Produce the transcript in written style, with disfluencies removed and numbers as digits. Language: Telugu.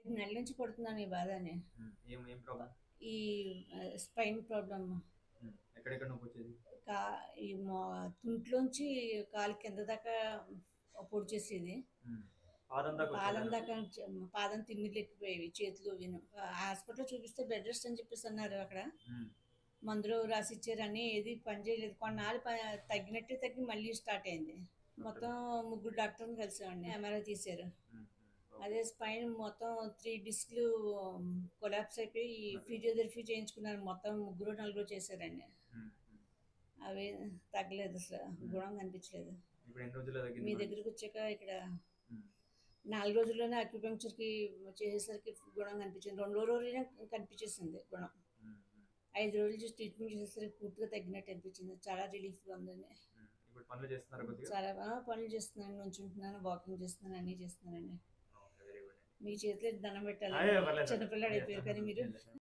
నెల నుంచి పడుతుందండి ఈ బాధని. ఏం ప్రాబ్లమ్? ఈ స్పైన్ ప్రాబ్లమ్. ఎక్కడెక్కడ నొప్పొచ్చేది? కా ఈ తుంట్లోంచి కాలు కింద దాకా పొడిచేసేది. పాదం దాకొచ్చేదా పాదం నొప్పి? దాకా పాదం తిమ్మిర్లు ఎక్కిపోయేవి, చేతులు అవిను. హాస్పిటల్‌లో చూపిస్తే బెడ్ రెస్ట్ అని చెప్పేసి అన్నారు అక్కడ. హ్మ్. మందులు రాసిచ్చారని ఏది పని చేయలేదు. కొన్నాళ్ళు తగ్గినట్టే తగ్గి మళ్ళీ స్టార్ట్ అయింది. మొత్తం ముగ్గురు డాక్టర్‌ని కలిసామండి. ఎంఆర్ఐ తీశారు. హ్మ్. ఓకే. అదే స్పైన్ మొత్తం 3 డిస్క్‌లు కొలాప్స్ అయిపోయి ఫిజియోథెరపీ చేయించుకున్నారు. మొత్తం ముగ్గురో, నలుగురో చేశారండి. హ్మ్. హ్మ్. అవి తగ్గలేదు అసల. గుణం కనిపించలేదు. ఇప్పుడు ఎన్ని రోజుల్లో తగ్గింది మీ మరి? దగ్గరికొచ్చాక ఇక్కడ హ్మ్. 4 రోజుల్లోనే అక్యుపంక్చర్‌కి చేసేసరికి గుణం కనిపించింది. రెండో రోజునే కనిపించేసింది గుణం. హ్మ్. హ్మ్. 5 రోజులు చేసి ట్రీట్మెంట్ చేసేసరికి పూర్తిగా తగ్గినట్టు అనిపించింది. చాలా రిలీఫ్‌గా ఉందండి. ఇప్పుడు పనులు చేస్తున్నారా కొద్దిగా? చాలా పనులు చేస్తున్నాను. నుంచుంటున్నాను, వాకింగ్ చేస్తున్నాను, అన్నీ చేస్తున్నానండి. ఓకే. వెరీ గుడ్ అండి. మీ చేతిలో దండం అయ్యో! పెట్టాలండి. పర్లేదు. చిన్న పిల్లాడైపోయారు కానీ మీరు.